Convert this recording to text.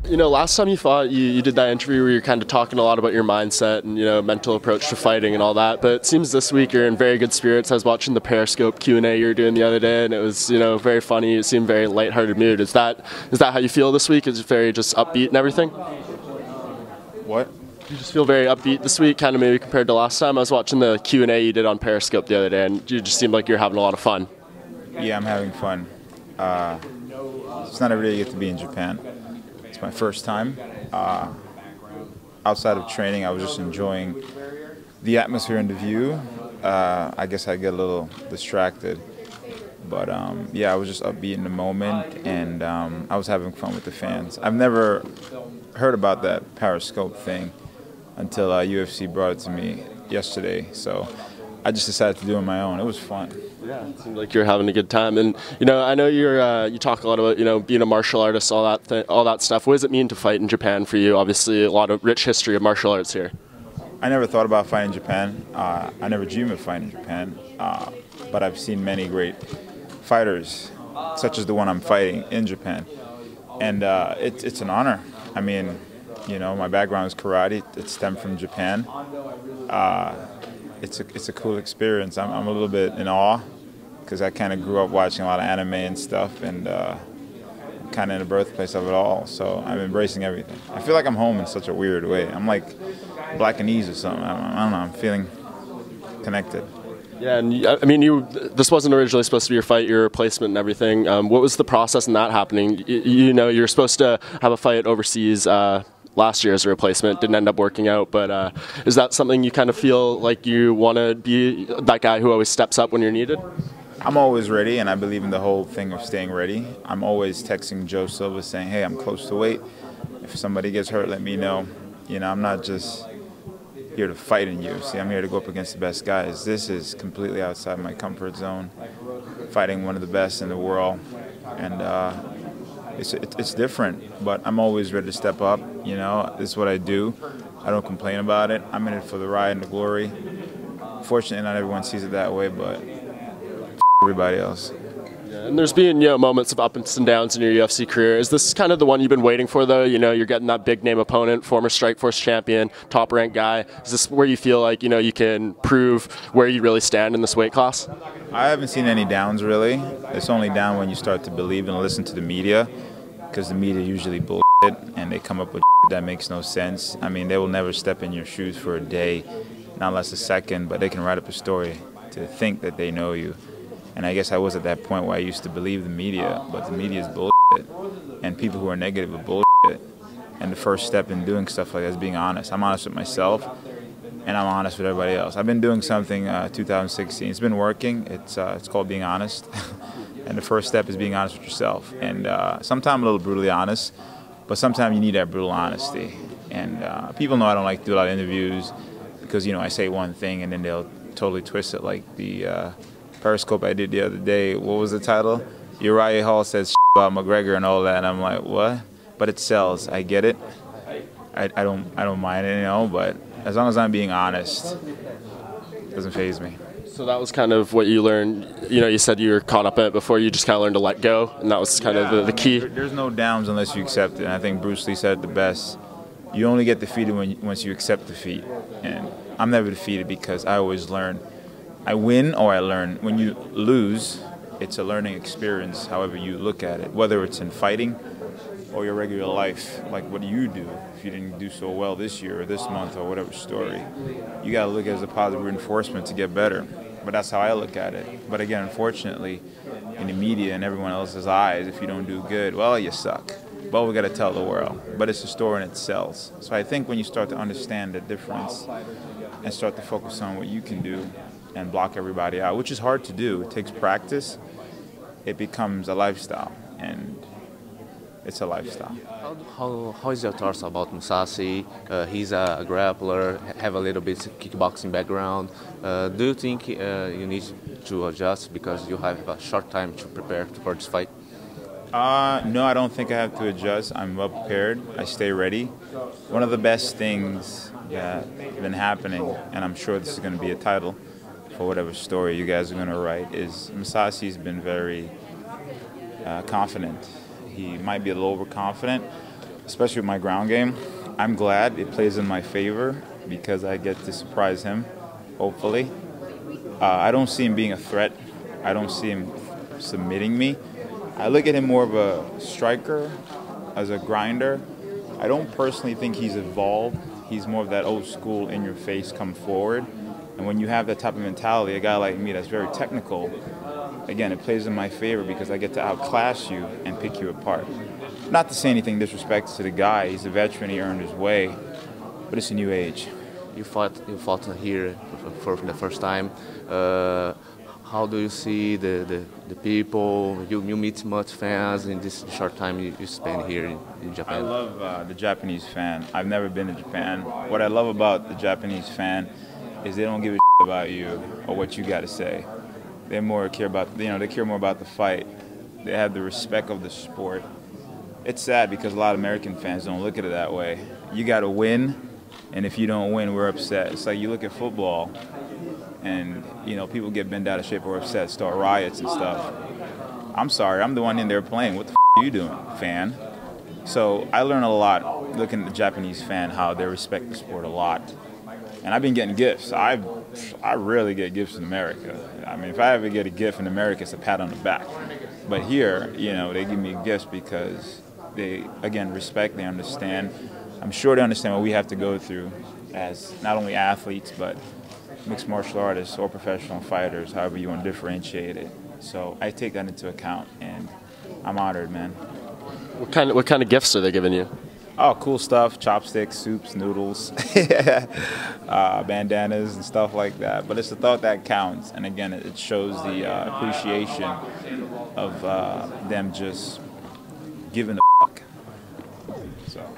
You know, last time you fought, you did that interview where you're kind of talking a lot about your mindset and, you know, mental approach to fighting and all that. But it seems this week you're in very good spirits. I was watching the Periscope Q&A you were doing the other day, and it was, you know, very funny. You seemed very lighthearted mood. Is that how you feel this week? Is it very just upbeat and everything? What? You just feel very upbeat this week, kind of maybe compared to last time? I was watching the Q&A you did on Periscope the other day, and you just seemed like you're having a lot of fun. Yeah, I'm having fun. It's not every day you get to be in Japan. It's my first time. Outside of training, I was just enjoying the atmosphere and the view. I guess I get a little distracted. But yeah, I was just upbeat in the moment, and I was having fun with the fans. I've never heard about that Periscope thing until UFC brought it to me yesterday. So I just decided to do it on my own. It was fun. Yeah, it seemed like you're having a good time. And, you know, I know you talk a lot about, you know, being a martial artist, all that stuff. What does it mean to fight in Japan for you? Obviously, a lot of rich history of martial arts here. I never thought about fighting in Japan. I never dreamed of fighting in Japan. But I've seen many great fighters, such as the one I'm fighting in Japan. And it's an honor. I mean, you know, my background is karate. It stemmed from Japan. It's a cool experience. I'm a little bit in awe because I kind of grew up watching a lot of anime and stuff, and kind of in the birthplace of it all. So I'm embracing everything. I feel like I'm home in such a weird way. I'm like Black and Ease or something. I don't know. I'm feeling connected. Yeah, and I mean, this wasn't originally supposed to be your fight, your replacement and everything. What was the process in that happening? You know, you're supposed to have a fight overseas last year as a replacement. Didn't end up working out, but is that something you kind of feel like you want to be that guy who always steps up when you're needed? I'm always ready, and I believe in the whole thing of staying ready. I'm always texting Joe Silva saying, hey, I'm close to weight. If somebody gets hurt, let me know. You know, I'm not just here to fight in UFC. I'm here to go up against the best guys. This is completely outside my comfort zone, fighting one of the best in the world. And it's different, but I'm always ready to step up. You know, this is what I do. I don't complain about it. I'm in it for the ride and the glory. Fortunately, not everyone sees it that way, but everybody else. Yeah, and there's been, you know, moments of ups and downs in your UFC career. Is this kind of the one you've been waiting for, though? You know, you're getting that big name opponent, former Strikeforce champion, top ranked guy. Is this where you feel like, you know, you can prove where you really stand in this weight class? I haven't seen any downs, really. It's only down when you start to believe and listen to the media, because the media usually bullshit and they come up with that makes no sense. I mean, they will never step in your shoes for a day, not less a second, but they can write up a story to think that they know you. And I guess I was at that point where I used to believe the media, but the media is bullshit, and people who are negative are bullshit. And the first step in doing stuff like that is being honest. I'm honest with myself, and I'm honest with everybody else. I've been doing something 2016. It's been working. It's called being honest. And the first step is being honest with yourself. And sometimes a little brutally honest, but sometimes you need that brutal honesty. And people know I don't like to do a lot of interviews because, you know, I say one thing and then they'll totally twist it, like the Periscope I did the other day. What was the title? Uriah Hall says about McGregor and all that, and I'm like, what? But it sells. I get it. I don't mind it, you know. But as long as I'm being honest, it doesn't faze me. So that was kind of what you learned. You know, you said you were caught up in it before. You just kind of learned to let go, and that was kind of the key. There's no downs unless you accept it. And I think Bruce Lee said it the best. You only get defeated once you accept defeat. And I'm never defeated because I always learn. I win or I learn. When you lose, it's a learning experience, however you look at it, whether it's in fighting or your regular life. Like, what do you do if you didn't do so well this year or this month or whatever story? You got to look at it as a positive reinforcement to get better. But that's how I look at it. But again, unfortunately, in the media and everyone else's eyes, if you don't do good, well, you suck. But we got to tell the world. But it's a story and it sells. So I think when you start to understand the difference and start to focus on what you can do and block everybody out, which is hard to do. It takes practice. It becomes a lifestyle, and it's a lifestyle. How is your thoughts about Musashi? He's a grappler, have a little bit kickboxing background. Do you think you need to adjust because you have a short time to prepare for this fight? No, I don't think I have to adjust. I'm well prepared. I stay ready. One of the best things that have been happening, and I'm sure this is going to be a title for whatever story you guys are going to write, is Musashi's been very confident. He might be a little overconfident, especially with my ground game. I'm glad it plays in my favor because I get to surprise him, hopefully. I don't see him being a threat. I don't see him submitting me. I look at him more of a striker, as a grinder. I don't personally think he's evolved. He's more of that old school, in-your-face, come forward. And when you have that type of mentality, a guy like me that's very technical, again, it plays in my favor because I get to outclass you and pick you apart. Not to say anything disrespect to the guy. He's a veteran. He earned his way. But it's a new age. You fought here for the first time. How do you see the people? You meet much fans in this short time you spend here in Japan. I love the Japanese fan. I've never been to Japan. What I love about the Japanese fan is they don't give a shit about you or what you got to say. They more care about, they care more about the fight. They have the respect of the sport. It's sad because a lot of American fans don't look at it that way. You got to win, and if you don't win, we're upset. It's like you look at football, and people get bent out of shape or upset, start riots and stuff. I'm sorry, I'm the one in there playing. What the are you doing, fan? So I learn a lot looking at the Japanese fan, how they respect the sport a lot. And I've been getting gifts. I rarely get gifts in America. I mean, if I ever get a gift in America, it's a pat on the back. But here, they give me gifts because they, again, respect, they understand. I'm sure they understand what we have to go through as not only athletes, but mixed martial artists or professional fighters, however you want to differentiate it. So I take that into account, and I'm honored, man. What kind of gifts are they giving you? Oh, cool stuff, chopsticks, soups, noodles, bandanas and stuff like that. But it's the thought that counts. And again, it shows the appreciation of them just giving a fuck. So.